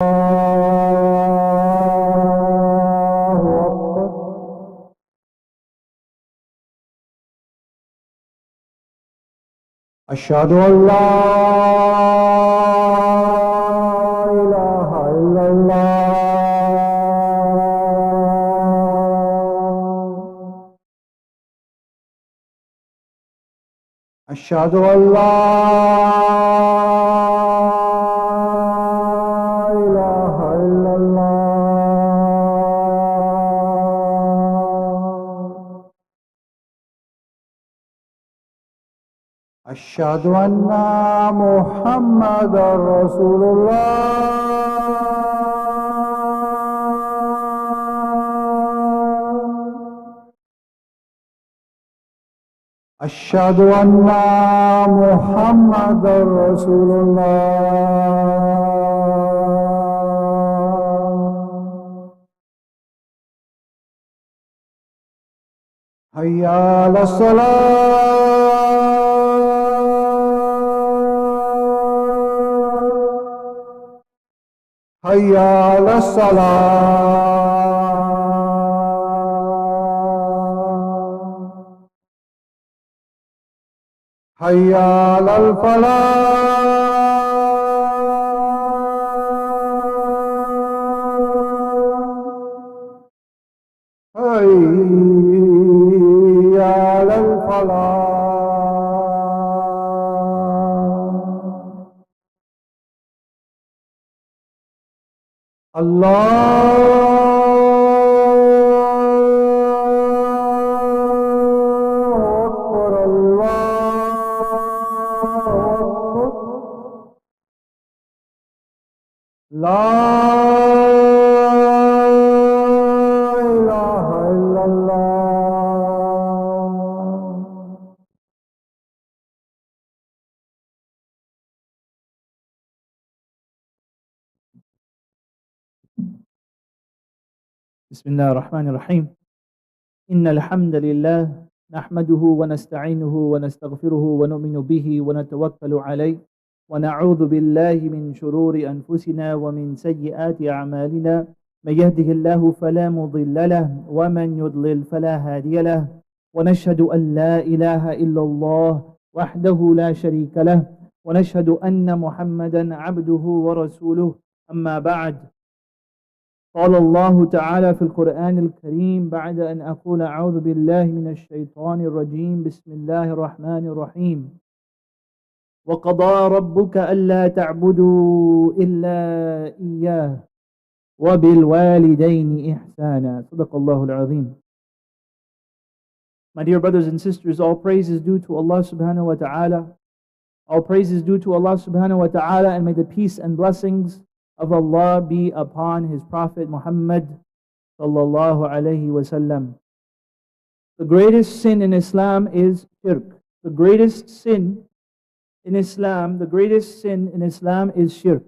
أشهد أن لا إله إلا الله. أشهد أن لا إله إلا الله. أشهد أن محمدا رسول الله. أشهد أن محمدا رسول الله. حي على الصلاة. حي على الصلاة. حي على الفلاح. حي على الفلاح. الله أكبر. الله أكبر. لا إله إلا الله. بسم الله الرحمن الرحيم. إن الحمد لله نحمده ونستعينه ونستغفره ونؤمن به ونتوكل عليه ونعوذ بالله من شرور أنفسنا ومن سيئات أعمالنا. من يهده الله فلا مضل له ومن يضلل فلا هادي له. ونشهد أن لا إله إلا الله وحده لا شريك له ونشهد أن محمدا عبده ورسوله. أما بعد، قال الله تعالى في القرآن الكريم بعد أن أقول أعوذ بالله من الشيطان الرجيم. بسم الله الرحمن الرحيم. وقضى ربك ألا تعبدوا إلا إياه وبالوالدين إحسانا. صدق الله العظيم. My dear brothers and sisters, all praise is due to Allah subhanahu wa ta'ala. All praise is due to Allah subhanahu wa ta'ala, and may the peace and blessings of Allah be upon His Prophet Muhammad sallallahu alayhi wasallam. The greatest sin in Islam is shirk. The greatest sin in Islam, is shirk,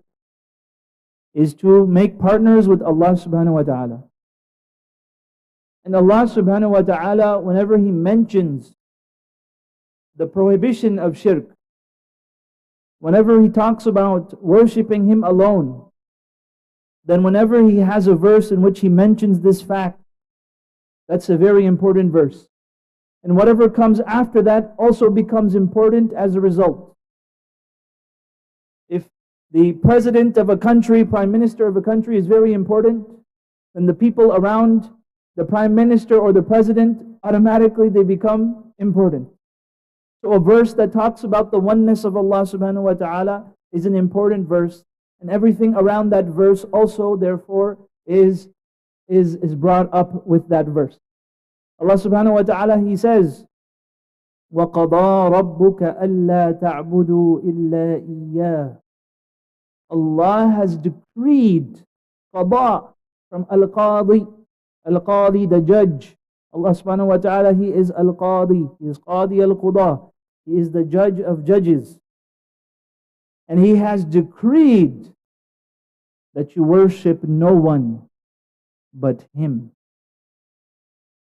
is to make partners with Allah subhanahu wa ta'ala. And Allah subhanahu wa ta'ala, whenever He mentions the prohibition of shirk, whenever He talks about worshipping Him alone, then whenever He has a verse in which He mentions this fact, that's a very important verse. And whatever comes after that also becomes important as a result. If the president of a country, prime minister of a country is very important, then the people around the prime minister or the president, automatically they become important. So a verse that talks about the oneness of Allah subhanahu wa ta'ala is an important verse. And everything around that verse also, therefore, is brought up with that verse. Allah subhanahu wa ta'ala, He says, وَقَضَى رَبُّكَ أَلَّا تَعْبُدُوا إِلَّا إِيَّاهُ. Allah has decreed, qada, from al-qadi, al-qadi, the judge. Allah subhanahu wa ta'ala, He is al-qadi, He is qadi al-qudah, He is the judge of judges. And He has decreed that you worship no one but Him.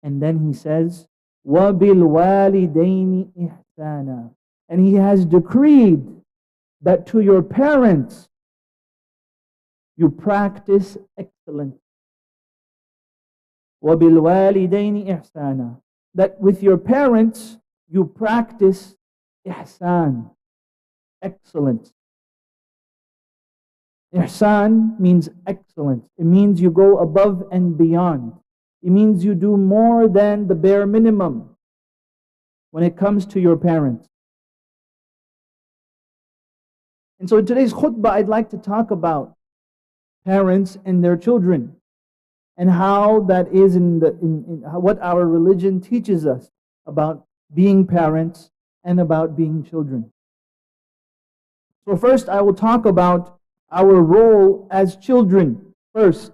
And then He says, وَبِالْوَالِدَيْنِ إِحْسَانًا. And He has decreed that to your parents You practice excellence. وَبِالْوَالِدَيْنِ إِحْسَانًا. That with your parents, you practice ihsan, excellence. Ihsan means excellence. It means you go above and beyond. It means you do more than the bare minimum when it comes to your parents. And so in today's khutbah, I'd like to talk about parents and their children, and how that is in what our religion teaches us about being parents and about being children. So first, I will talk about our role as children first.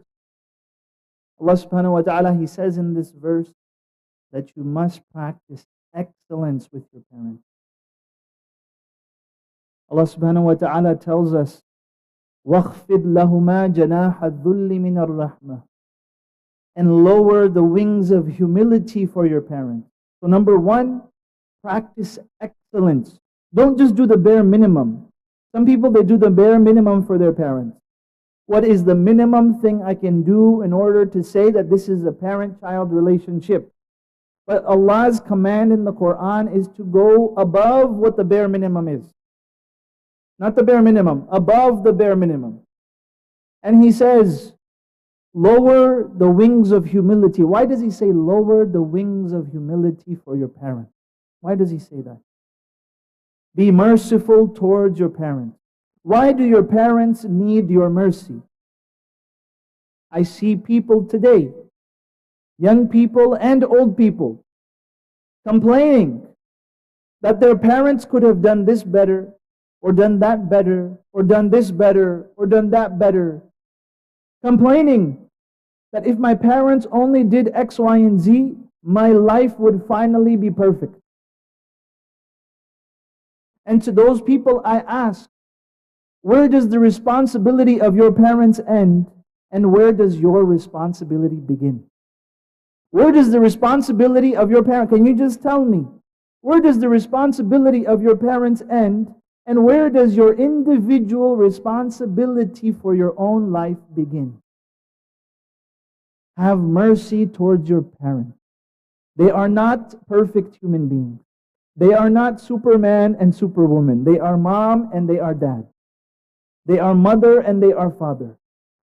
Allah subhanahu wa ta'ala, He says in this verse that you must practice excellence with your parents. Allah subhanahu wa ta'ala tells us, وَاخْفِضْ لَهُمَا جَنَاحَ الذُّلِّ مِنَ الرَّحْمَةِ, and lower the wings of humility for your parents. So number one, practice excellence. Don't just do the bare minimum. Some people, they do the bare minimum for their parents. What is the minimum thing I can do in order to say that this is a parent-child relationship? But Allah's command in the Quran is to go above what the bare minimum is. Not the bare minimum, above the bare minimum. And He says, lower the wings of humility. Why does He say lower the wings of humility for your parents? Why does He say that? Be merciful towards your parents. Why do your parents need your mercy? I see people today, young people and old people, complaining that their parents could have done this better, or done that better, or done this better, or done that better. Complaining that if my parents only did X, Y, and Z, my life would finally be perfect. And to those people I ask, where does the responsibility of your parents end, and where does your responsibility begin? Where does the responsibility of your parents, can you just tell me, where does the responsibility of your parents end, and where does your individual responsibility for your own life begin? Have mercy towards your parents. They are not perfect human beings. They are not Superman and Superwoman. They are mom and they are dad. They are mother and they are father.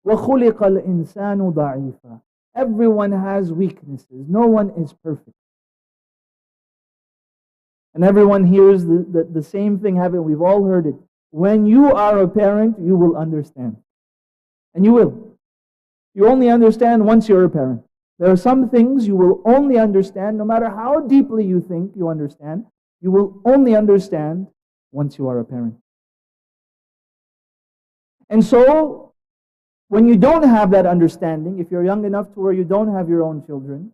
وَخُلِقَ الْإِنسَانُ ضَعِيفًا. Everyone has weaknesses. No one is perfect. And everyone hears the same thing happen. We've all heard it. When you are a parent, you will understand. And you will. You only understand once you're a parent. There are some things you will only understand, no matter how deeply you think you understand, you will only understand once you are a parent. And so, when you don't have that understanding, if you're young enough to where you don't have your own children,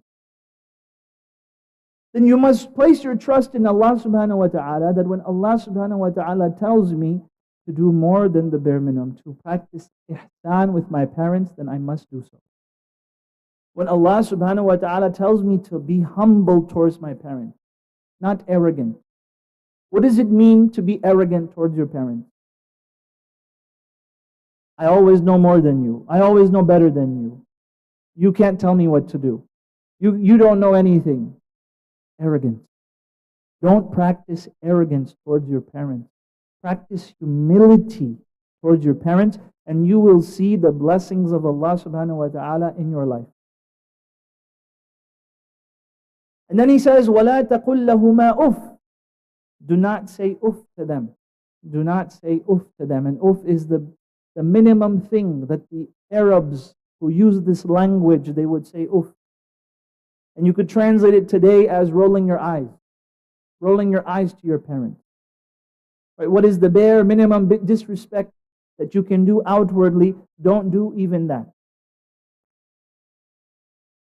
then you must place your trust in Allah subhanahu wa ta'ala, that when Allah subhanahu wa ta'ala tells me to do more than the bare minimum, to practice ihsan with my parents, then I must do so. When Allah subhanahu wa ta'ala tells me to be humble towards my parents, not arrogant. What does it mean to be arrogant towards your parents? I always know more than you. I always know better than you. You can't tell me what to do. You don't know anything. Arrogance. Don't practice arrogance towards your parents. Practice humility towards your parents, and you will see the blessings of Allah subhanahu wa ta'ala in your life. And then He says, وَلَا تَقُلْ لَهُمَا أُفْ. Do not say uff to them. Do not say uff to them. And uff is the minimum thing that the Arabs who use this language, they would say uff. And you could translate it today as rolling your eyes. Rolling your eyes to your parents. Right? What is the bare minimum disrespect that you can do outwardly? Don't do even that.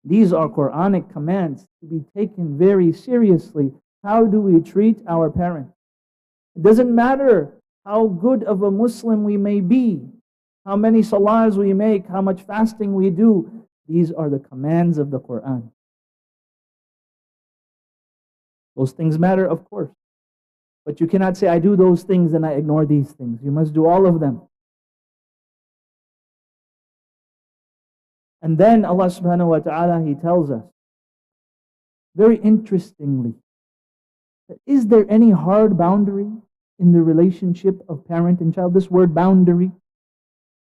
These are Quranic commands to be taken very seriously. How do we treat our parents? It doesn't matter how good of a Muslim we may be, how many salahs we make, how much fasting we do. These are the commands of the Quran. Those things matter, of course. But you cannot say, I do those things and I ignore these things. You must do all of them. And then Allah subhanahu wa ta'ala, He tells us, very interestingly, that is there any hard boundary in the relationship of parent and child? This word boundary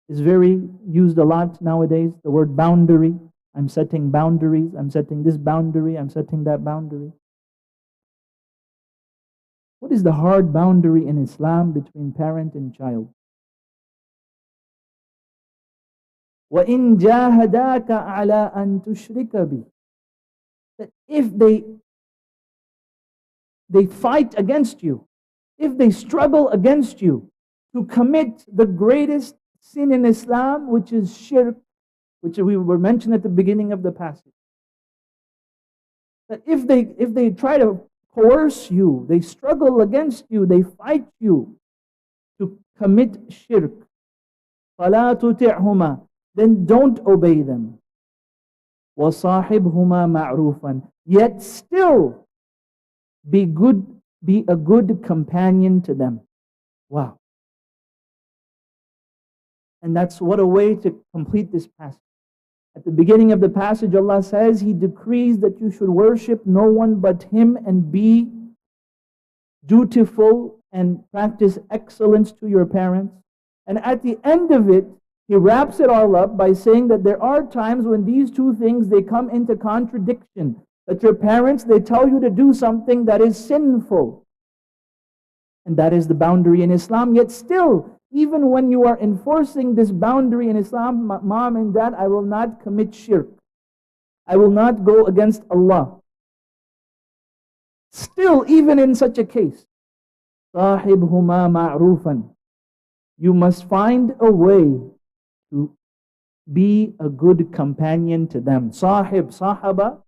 is very used a lot nowadays. The word boundary. I'm setting boundaries. I'm setting this boundary. I'm setting that boundary. What is the hard boundary in Islam between parent and child? وَإِن جَاهَدَاكَ عَلَىٰ أَن تُشْرِكَ بِي. That if they fight against you, if they struggle against you to commit the greatest sin in Islam, which is shirk, which we were mentioned at the beginning of the passage. That if they try to coerce you, they struggle against you, they fight you to commit shirk, فَلَا تُطِعْهُمَا, then don't obey them. وَصَاحِبْهُمَا مَعْرُوفًا, yet still be a good companion to them. Wow. And that's what a way to complete this passage. At the beginning of the passage, Allah says, He decrees that you should worship no one but Him and be dutiful and practice excellence to your parents. And at the end of it, He wraps it all up by saying that there are times when these two things, they come into contradiction. That your parents, they tell you to do something that is sinful. And that is the boundary in Islam. Yet still, even when you are enforcing this boundary in Islam, mom and dad, I will not commit shirk. I will not go against Allah. Still, even in such a case, صَاحِبْهُمَا مَعْرُوفًا, you must find a way to be a good companion to them. Sahaba,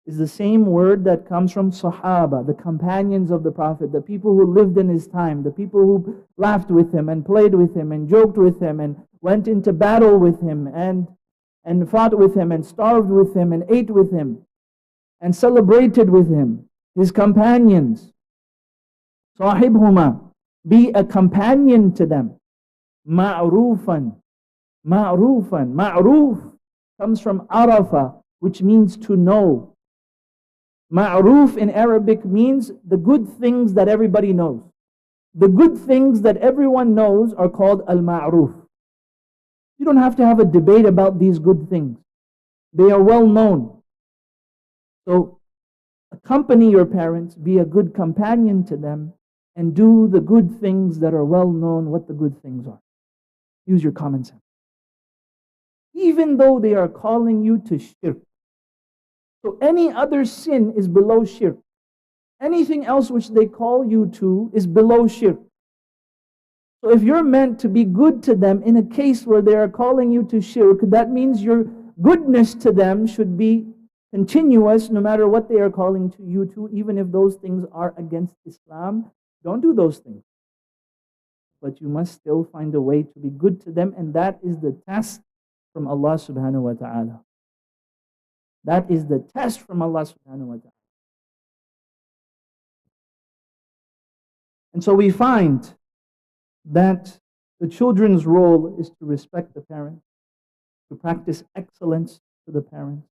is the same word that comes from Sahaba, the companions of the Prophet, the people who lived in his time, the people who laughed with him and played with him and joked with him and went into battle with him and fought with him and starved with him and ate with him and celebrated with him. His companions. Sahibhuma, be a companion to them. Ma'rufan. Ma'ruf comes from arafa, which means to know. Ma'ruf in Arabic means the good things that everybody knows. The good things that everyone knows are called al-ma'ruf. You don't have to have a debate about these good things. They are well known. So, accompany your parents, be a good companion to them, and do the good things that are well known what the good things are. Use your common sense. Even though they are calling you to shirk. So any other sin is below shirk. Anything else which they call you to is below shirk. So if you're meant to be good to them in a case where they are calling you to shirk, that means your goodness to them should be continuous no matter what they are calling to you to, even if those things are against Islam. Don't do those things. But you must still find a way to be good to them, and that is the test from Allah subhanahu wa ta'ala. That is the test from Allah subhanahu wa ta'ala. And so we find that the children's role is to respect the parents, to practice excellence to the parents,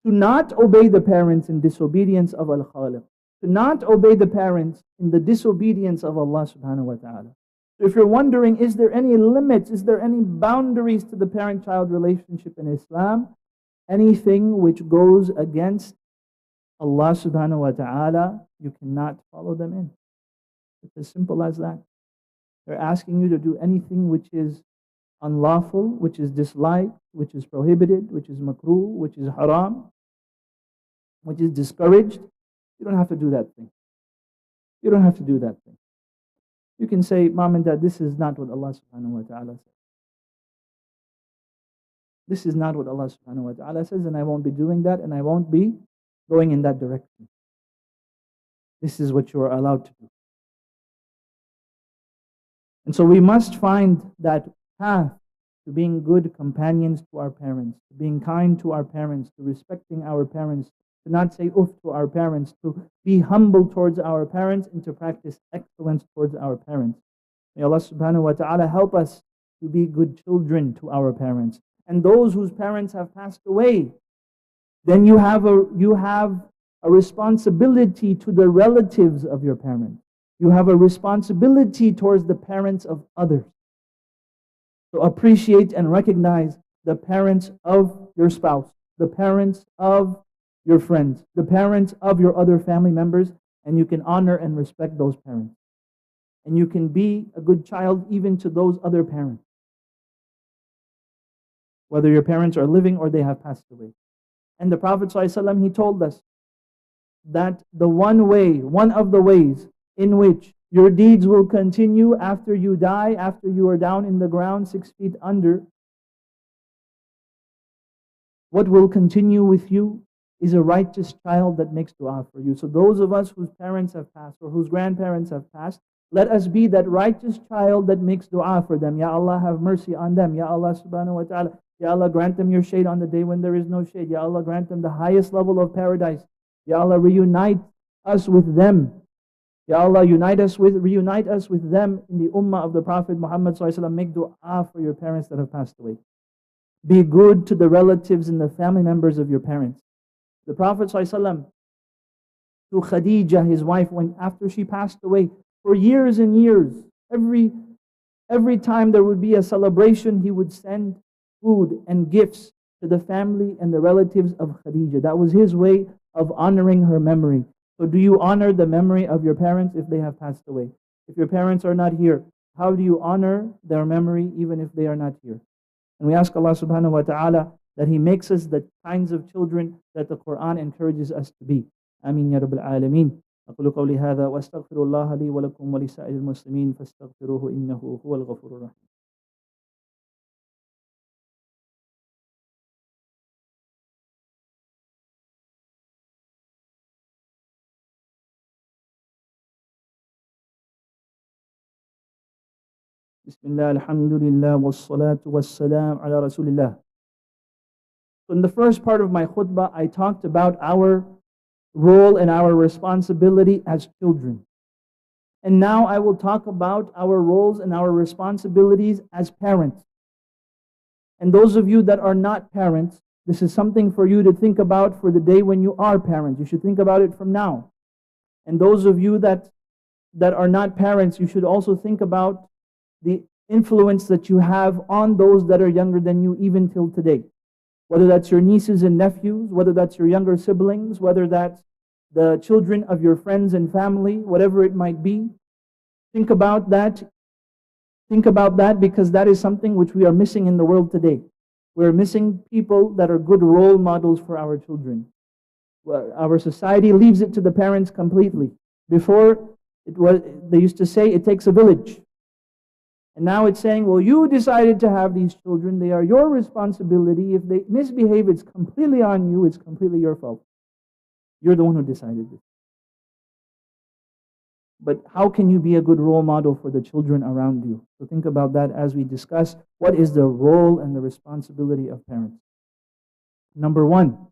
to not obey the parents in disobedience of Al-Khaliq, to not obey the parents in the disobedience of Allah subhanahu wa ta'ala. So if you're wondering, is there any limits, is there any boundaries to the parent-child relationship in Islam? Anything which goes against Allah subhanahu wa ta'ala, you cannot follow them in. It's as simple as that. They're asking you to do anything which is unlawful, which is disliked, which is prohibited, which is makruh, which is haram, which is discouraged. You don't have to do that thing. You don't have to do that thing. You can say, Mom and Dad, this is not what Allah subhanahu wa ta'ala says. This is not what Allah subhanahu wa ta'ala says, and I won't be doing that, and I won't be going in that direction. This is what you are allowed to do. And so we must find that path to being good companions to our parents, to being kind to our parents, to respecting our parents, to not say oof to our parents, to be humble towards our parents, and to practice excellence towards our parents. May Allah subhanahu wa ta'ala help us to be good children to our parents. and those whose parents have passed away, then you have a responsibility to the relatives of your parents. You have a responsibility towards the parents of others. So appreciate and recognize the parents of your spouse, the parents of your friends, the parents of your other family members, and you can honor and respect those parents. And you can be a good child even to those other parents, whether your parents are living or they have passed away. And the Prophet ﷺ, he told us that one of the ways in which your deeds will continue after you die, after you are down in the ground 6 feet under, what will continue with you is a righteous child that makes dua for you. So those of us whose parents have passed or whose grandparents have passed, let us be that righteous child that makes dua for them. Ya Allah, have mercy on them. Ya Allah subhanahu wa ta'ala, Ya Allah, grant them your shade on the day when there is no shade. Ya Allah, grant them the highest level of paradise. Ya Allah, reunite us with them. Ya Allah, reunite us with them in the ummah of the Prophet Muhammad sallallahu alaihi wasallam. Make dua for your parents that have passed away. Be good to the relatives and the family members of your parents. The Prophet sallallahu alaihi wasallam, to Khadija, his wife, when after she passed away, for years and years, every time there would be a celebration, he would send food and gifts to the family and the relatives of Khadija. That was his way of honoring her memory. So do you honor the memory of your parents if they have passed away? If your parents are not here, how do you honor their memory even if they are not here? And we ask Allah subhanahu wa ta'ala that He makes us the kinds of children that the Quran encourages us to be. Ameen ya Rabbil Alameen. أقول قولي هذا وأستغفر الله لي ولكم ولسائر المسلمين فاستغفروه إنه هو الغفور الرحيم. Bismillah, alhamdulillah, wassalatu wassalam ala rasulillah. So in the first part of my khutbah, I talked about our role and our responsibility as children. And now I will talk about our roles and our responsibilities as parents. And those of you that are not parents, this is something for you to think about for the day when you are parents. You should think about it from now. And those of you that are not parents, you should also think about the influence that you have on those that are younger than you even till today. Whether that's your nieces and nephews, whether that's your younger siblings, whether that's the children of your friends and family, whatever it might be. Think about that. Think about that, because that is something which we are missing in the world today. We're missing people that are good role models for our children. Our society leaves it to the parents completely. Before, they used to say it takes a village. And now it's saying, well, you decided to have these children. They are your responsibility. If they misbehave, it's completely on you. It's completely your fault. You're the one who decided this. But how can you be a good role model for the children around you? So think about that as we discuss what is the role and the responsibility of parents. Number one,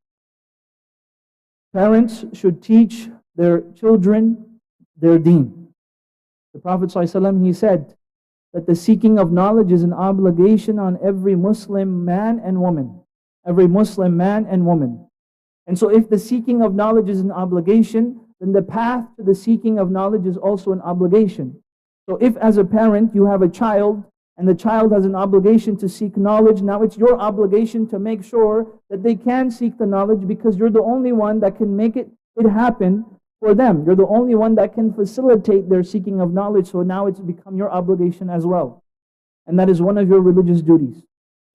parents should teach their children their deen. The Prophet ﷺ, he said that the seeking of knowledge is an obligation on every Muslim man and woman. Every Muslim man and woman. And so if the seeking of knowledge is an obligation, then the path to the seeking of knowledge is also an obligation. So if as a parent you have a child and the child has an obligation to seek knowledge, now it's your obligation to make sure that they can seek the knowledge, because you're the only one that can make it happen for them. You're the only one that can facilitate their seeking of knowledge. So now it's become your obligation as well. And that is one of your religious duties.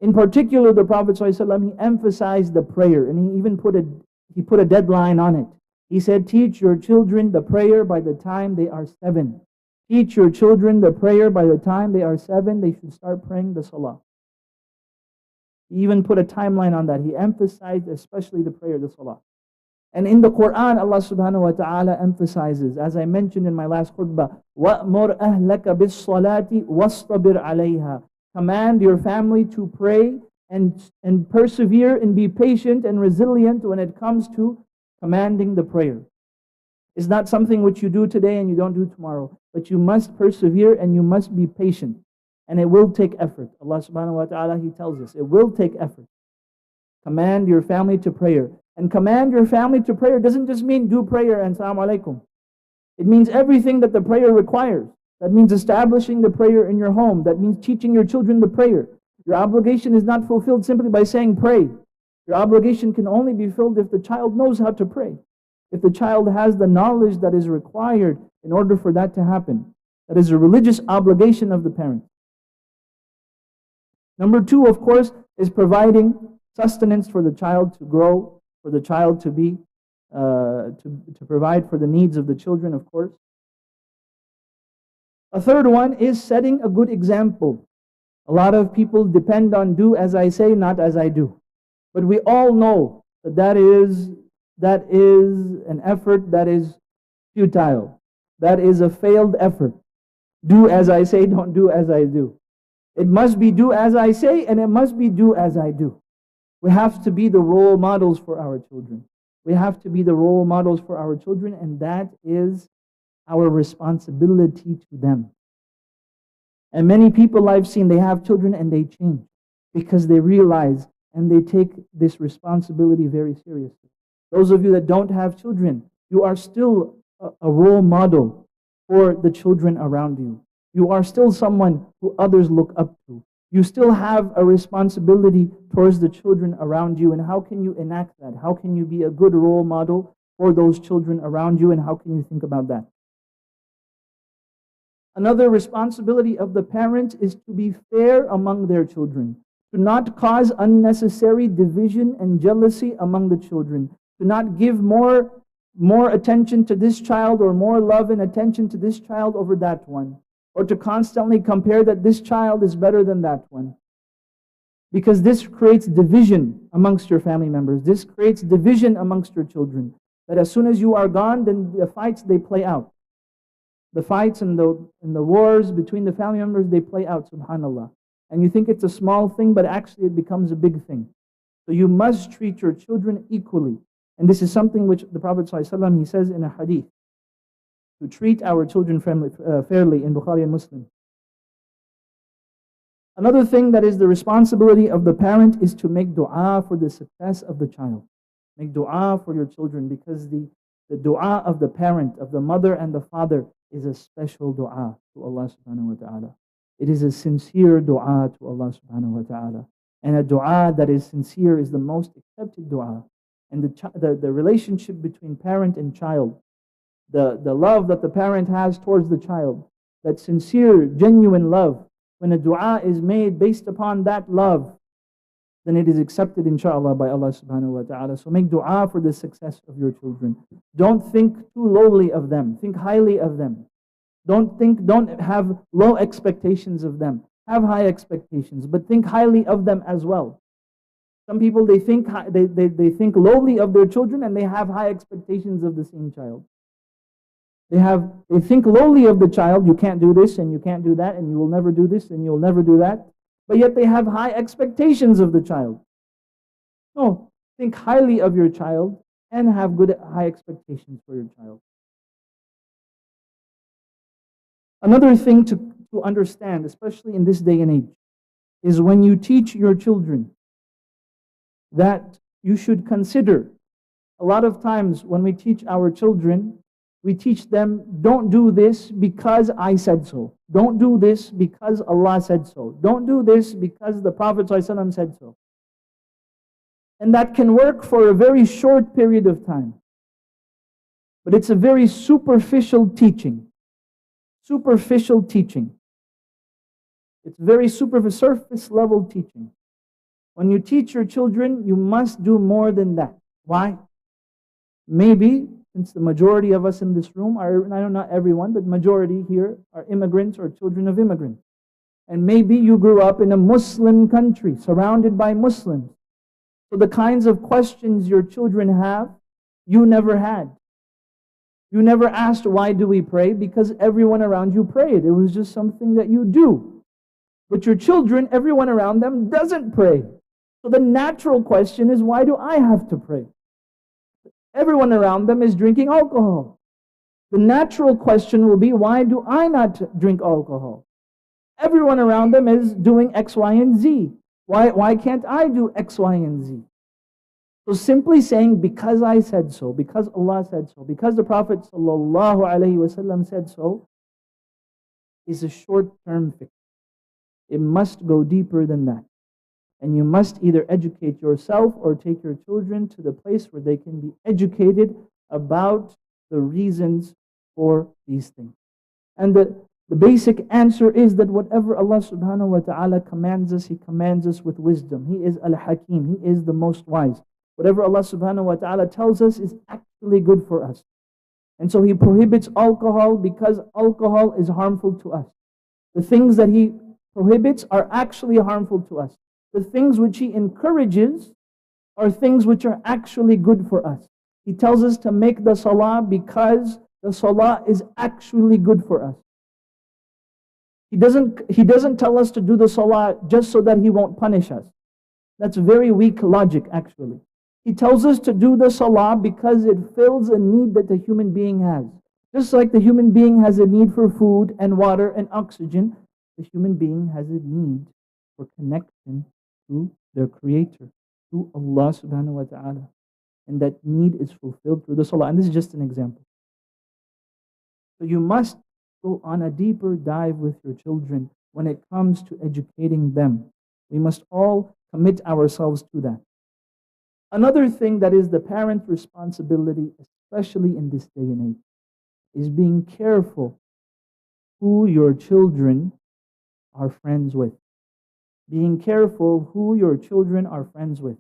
In particular, the Prophet ﷺ, he emphasized the prayer, and he even put a deadline on it. He said, teach your children the prayer by the time they are 7. Teach your children the prayer by the time they are 7. They should start praying the salah. He even put a timeline on that. He emphasized especially the prayer, the salah. And in the Quran, Allah subhanahu wa ta'ala emphasizes, as I mentioned in my last khutbah, وَأْمُرْ أَهْلَكَ بِالصَّلَاةِ وَاصْطَبِرْ عَلَيْهَا. Command your family to pray and persevere and be patient and resilient when it comes to commanding the prayer. It's not something which you do today and you don't do tomorrow, but you must persevere and you must be patient. And it will take effort. Allah subhanahu wa ta'ala, He tells us, it will take effort. Command your family to prayer. And command your family to prayer doesn't just mean do prayer and salaam alaikum. It means everything that the prayer requires. That means establishing the prayer in your home. That means teaching your children the prayer. Your obligation is not fulfilled simply by saying pray. Your obligation can only be filled if the child knows how to pray. If the child has the knowledge that is required in order for that to happen. That is a religious obligation of the parent. Number 2, of course, is providing sustenance for the child to grow, for the child to be, to provide for the needs of the children, of course. A third one is setting a good example. A lot of people depend on do as I say, not as I do. But we all know that that is an effort that is futile. That is a failed effort. Do as I say, don't do as I do. It must be do as I say, and it must be do as I do. We have to be the role models for our children. We have to be the role models for our children, and that is our responsibility to them. And many people I've seen, they have children and they change because they realize and they take this responsibility very seriously. Those of you that don't have children, you are still a role model for the children around you. You are still someone who others look up to. You still have a responsibility towards the children around you. And how can you enact that? How can you be a good role model for those children around you? And how can you think about that? Another responsibility of the parent is to be fair among their children, to not cause unnecessary division and jealousy among the children, to not give more attention to this child or more love and attention to this child over that one, or to constantly compare that this child is better than that one. Because this creates division amongst your family members. This creates division amongst your children. That as soon as you are gone, then the fights, they play out. The fights and the wars between the family members, they play out, subhanAllah. And you think it's a small thing, but actually it becomes a big thing. So you must treat your children equally. And this is something which the Prophet ﷺ, he says in a hadith, to treat our children fairly in Bukhari and Muslim. Another thing that is the responsibility of the parent is to make dua for the success of the child. Make dua for your children, because the dua of the parent, of the mother and the father, is a special dua to Allah subhanahu wa ta'ala. It is a sincere dua to Allah subhanahu wa ta'ala. And a dua that is sincere is the most accepted dua. And the relationship between parent and child, the love that the parent has towards the child, that sincere, genuine love, when a dua is made based upon that love, then it is accepted inshallah by Allah subhanahu wa ta'ala. So make dua for the success of your children. Don't think too lowly of them. Think highly of them. Don't have low expectations of them. Have high expectations, but think highly of them as well. Some people, they think lowly of their children and they have high expectations of the same child. They think lowly of the child, you can't do this and you can't do that and you will never do this and you'll never do that. But yet they have high expectations of the child. No, think highly of your child and have high expectations for your child. Another thing to understand, especially in this day and age, is when you teach your children that you should consider. A lot of times when we teach our children, we teach them, don't do this because I said so. Don't do this because Allah said so. Don't do this because the Prophet ﷺ said so. And that can work for a very short period of time. But it's a very superficial teaching. Superficial teaching. It's very surface level teaching. When you teach your children, you must do more than that. Why? Maybe, since the majority of us in this room are, I know not everyone, but majority here are immigrants or children of immigrants. And maybe you grew up in a Muslim country, surrounded by Muslims. So the kinds of questions your children have, you never had. You never asked, why do we pray? Because everyone around you prayed. It was just something that you do. But your children, everyone around them doesn't pray. So the natural question is, why do I have to pray? Everyone around them is drinking alcohol. The natural question will be, why do I not drink alcohol? Everyone around them is doing X, Y, and Z. Why can't I do X, Y, and Z? So simply saying, because I said so, because Allah said so, because the Prophet ﷺ said so, is a short-term fix. It must go deeper than that. And you must either educate yourself or take your children to the place where they can be educated about the reasons for these things. And the basic answer is that whatever Allah subhanahu wa ta'ala commands us, He commands us with wisdom. He is Al-Hakim. He is the most wise. Whatever Allah subhanahu wa ta'ala tells us is actually good for us. And so He prohibits alcohol because alcohol is harmful to us. The things that He prohibits are actually harmful to us. The things which He encourages are things which are actually good for us. He tells us to make the salah because the salah is actually good for us. He doesn't tell us to do the salah just so that He won't punish us. That's very weak logic, actually. He tells us to do the salah because it fills a need that the human being has. Just like the human being has a need for food and water and oxygen, the human being has a need for connection to their Creator, to Allah subhanahu wa ta'ala. And that need is fulfilled through the salah. And this is just an example. So you must go on a deeper dive with your children when it comes to educating them. We must all commit ourselves to that. Another thing that is the parent's responsibility, especially in this day and age, is being careful who your children are friends with. Being careful who your children are friends with.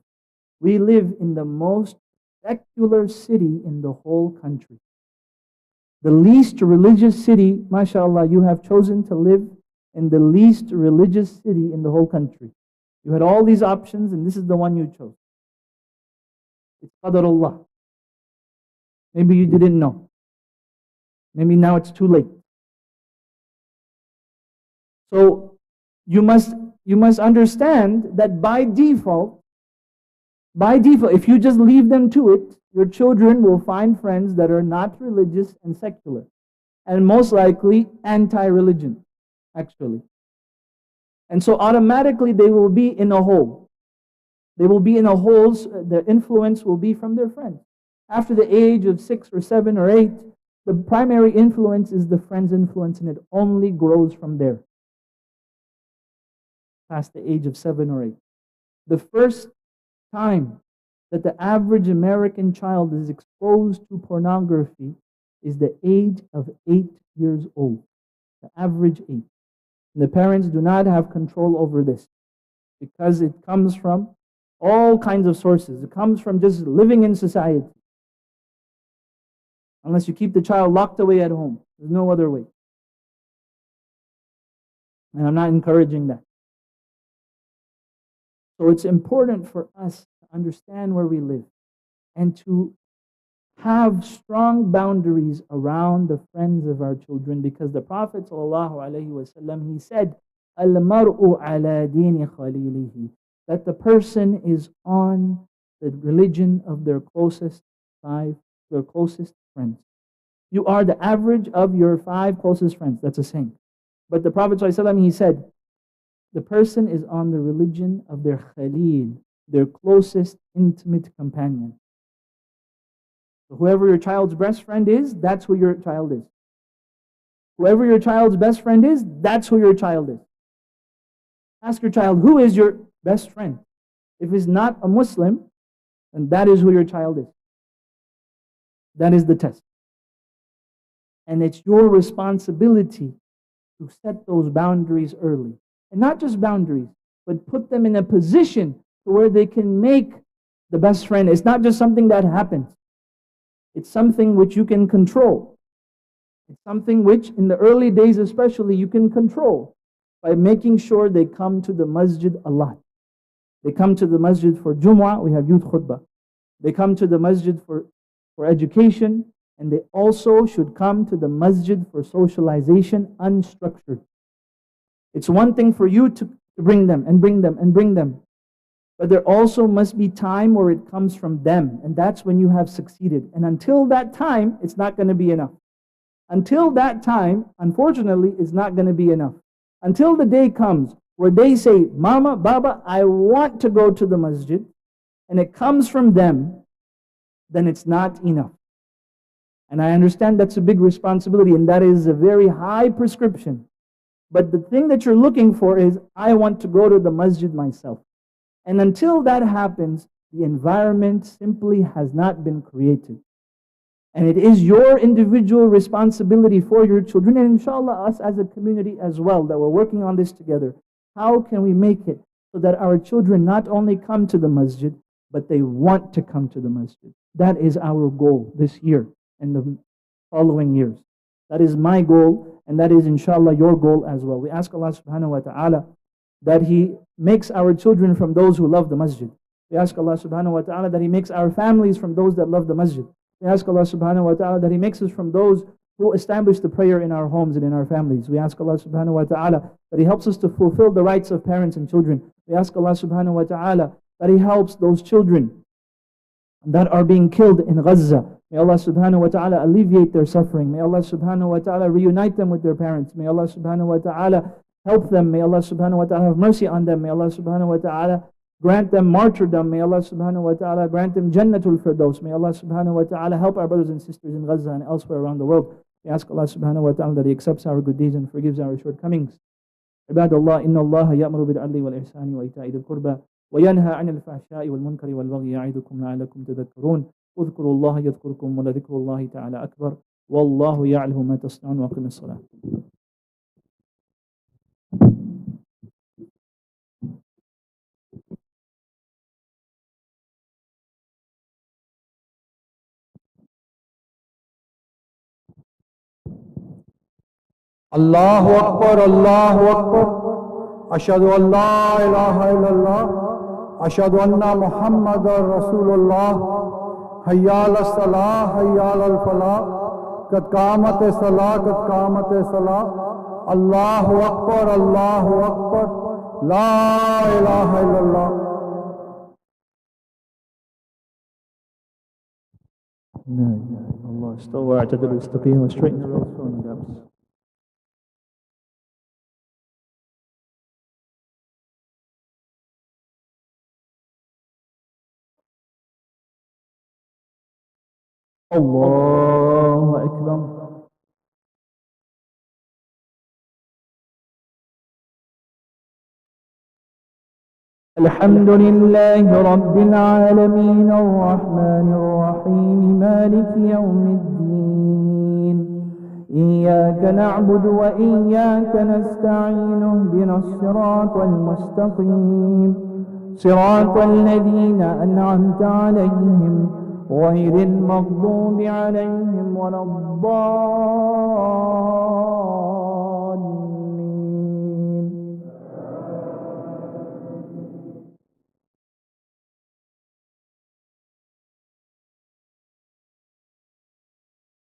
We live in the most secular city in the whole country. The least religious city, mashallah, you have chosen to live in the least religious city in the whole country. You had all these options and this is the one you chose. It's qadarullah. Maybe you didn't know. Maybe now it's too late. So you must understand that by default, if you just leave them to it, your children will find friends that are not religious and secular, and most likely anti-religion, actually. And so automatically they will be in a hole. They will be in a hole, their influence will be from their friends. After the age of 6 or 7 or 8, the primary influence is the friend's influence, and it only grows from there. Past the age of 7 or 8. The first time that the average American child is exposed to pornography is the age of 8 years old. The average age. And the parents do not have control over this because it comes from all kinds of sources. It comes from just living in society. Unless you keep the child locked away at home. There's no other way. And I'm not encouraging that. So it's important for us to understand where we live and to have strong boundaries around the friends of our children, because the Prophet ﷺ, he said, Al-mar'u ala dini khalilihi, that the person is on the religion of their closest friends. You are the average of your 5 closest friends. That's a saying. But the Prophet ﷺ, he said, the person is on the religion of their khalil, their closest, intimate companion. So whoever your child's best friend is, that's who your child is. Whoever your child's best friend is, that's who your child is. Ask your child, who is your best friend? If he's not a Muslim, then that is who your child is. That is the test. And it's your responsibility to set those boundaries early. And not just boundaries, but put them in a position to where they can make the best friend. It's not just something that happens. It's something which you can control. It's something which, in the early days especially, you can control by making sure they come to the masjid a lot. They come to the masjid for Jumaa, we have youth Kuhtba. They come to the masjid for education, and they also should come to the masjid for socialization unstructured. It's one thing for you to bring them and bring them and bring them. But there also must be time where it comes from them. And that's when you have succeeded. And until that time, it's not going to be enough. Until that time, unfortunately, it's not going to be enough. Until the day comes where they say, Mama, Baba, I want to go to the masjid, and it comes from them, then it's not enough. And I understand that's a big responsibility, and that is a very high prescription. But the thing that you're looking for is, I want to go to the masjid myself. And until that happens, the environment simply has not been created. And it is your individual responsibility for your children, and inshallah us as a community as well, that we're working on this together. How can we make it so that our children not only come to the masjid, but they want to come to the masjid? That is our goal this year and the following years. That is my goal, and that is inshallah your goal as well. We ask Allah subhanahu wa ta'ala that He makes our children from those who love the masjid. We ask Allah subhanahu wa ta'ala that He makes our families from those that love the masjid. We ask Allah subhanahu wa ta'ala that He makes us from those who establish the prayer in our homes and in our families. We ask Allah subhanahu wa ta'ala that He helps us to fulfill the rights of parents and children. We ask Allah subhanahu wa ta'ala that He helps those children that are being killed in Gaza. May Allah subhanahu wa ta'ala alleviate their suffering. May Allah subhanahu wa ta'ala reunite them with their parents. May Allah subhanahu wa ta'ala help them. May Allah subhanahu wa ta'ala have mercy on them. May Allah subhanahu wa ta'ala grant them martyrdom. May Allah subhanahu wa ta'ala grant them Jannatul Firdaus. May Allah subhanahu wa ta'ala help our brothers and sisters in Gaza and elsewhere around the world. We ask Allah subhanahu wa ta'ala that He accepts our good deeds and forgives our shortcomings. عباد الله إن الله يأمر بالعدل والإحسان وإيتاء ذي القربى وينهى عن الفحشاء والمنكر والبغي يعظكم لعلكم تذكرون اذكروا الله يذكركم ولذكر الله تعالى أكبر والله يعلم ما تصنعون وأقم الصلاة. الله أكبر الله أكبر أشهد أن لا إله إلا الله أشهد أن محمد رسول الله حي على الصلاة حي على الفلاح قد قامت الصلاة قد قامت الصلاة الله أكبر لا إله إلا الله. لا إله إلا الله. استوى اعتدل استقيم straighten the road from the gaps. الله أكبر. الحمد لله رب العالمين الرحمن الرحيم مالك يوم الدين إياك نعبد وإياك نستعين اهدنا الصراط المستقيم صراط الذين أنعمت عليهم غير المغضوب عليهم ولا الضالين.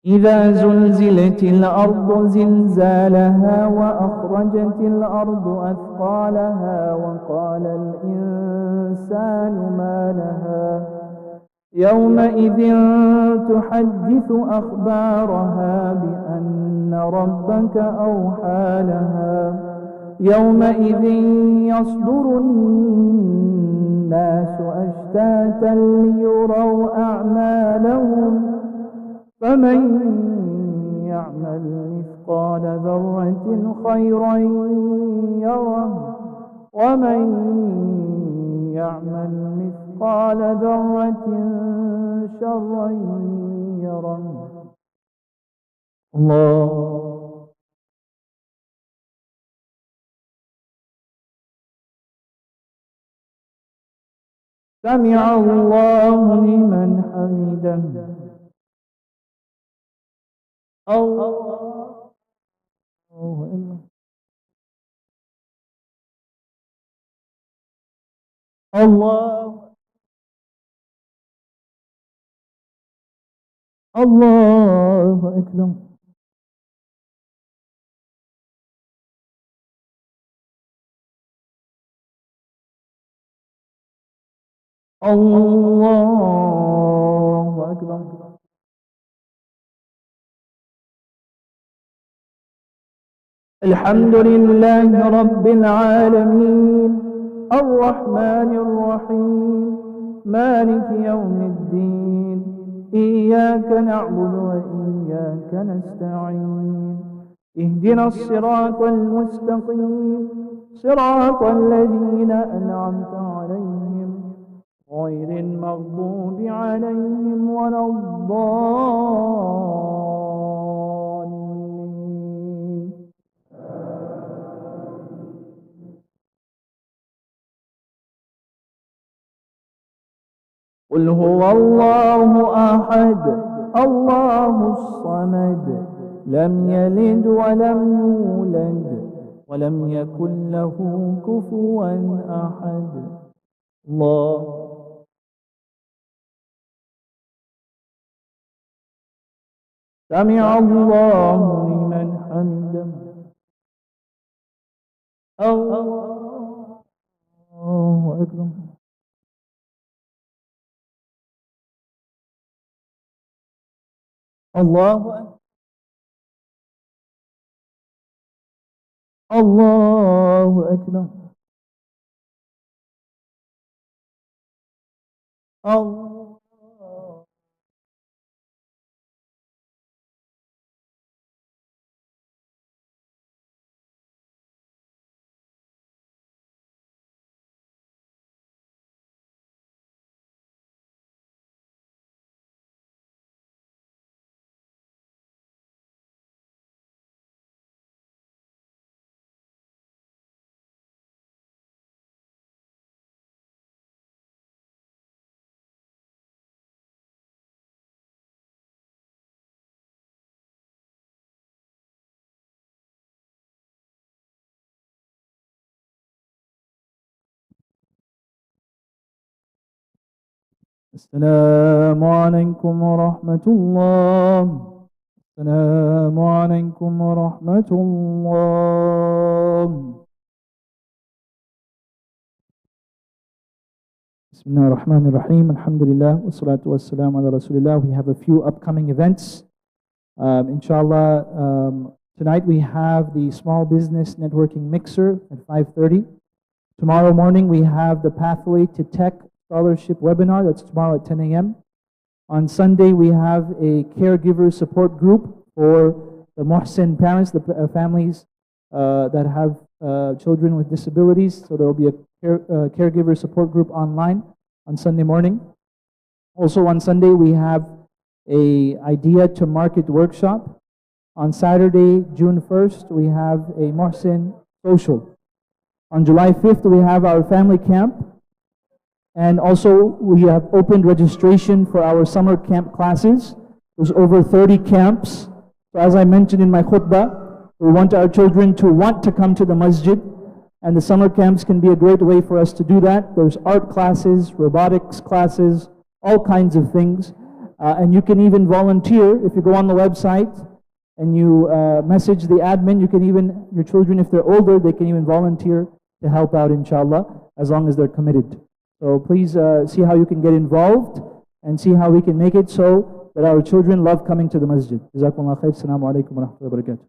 إذا زلزلت الأرض زلزالها وأخرجت الأرض أثقالها وقال الإنسان ما لها يومئذ تحدث أخبارها بأن ربك أوحى لها يومئذ يصدر الناس أشتاتا ليروا أعمالهم فمن يعمل مثقال ذرة خيرا يره ومن يعمل مثقال ذرة شرا يره. الله سمع الله لمن حمده. الله الله الله أكبر. الله أكبر. الحمد لله رب العالمين الرحمن الرحيم مالك يوم الدين إياك نعبد وإياك نستعين اهدنا الصراط المستقيم صراط الذين أنعمت عليهم غير المغضوب عليهم ولا الضالين. قل هو الله أحد الله الصمد لم يلد ولم يولد ولم يكن له كفوا أحد. الله سمع الله لمن حمده. الله أكبر. الله أكبر. الله أكبر. الله السلام عليكم ورحمة الله. السلام عليكم ورحمة الله. بسم الله الرحمن الرحيم. Alhamdulillah wassalatu wassalamu ala rasulillah. We have a few upcoming events. Inshallah, tonight we have the Small Business Networking Mixer at 5:30. Tomorrow morning we have the Pathway to Tech Scholarship webinar. That's tomorrow at 10 a.m. On Sunday we have a caregiver support group for the Muhsin parents, the families that have children with disabilities. So there will be a caregiver support group online on Sunday morning. Also on Sunday we have a idea to market workshop. On Saturday, June 1st, we have a Muhsin social. On July 5th, we have our family camp. And also we have opened registration for our summer camp classes. There's over 30 camps. So as I mentioned in my khutbah, we want our children to want to come to the masjid. And the summer camps can be a great way for us to do that. There's art classes, robotics classes, all kinds of things. And you can even volunteer. If you go on the website and you message the admin, you can even, your children, if they're older, they can even volunteer to help out, inshallah, as long as they're committed. So please see how you can get involved and see how we can make it so that our children love coming to the masjid. Jazakumullah khair. Assalamu alaikum wa rahmatullahi wa barakatuh.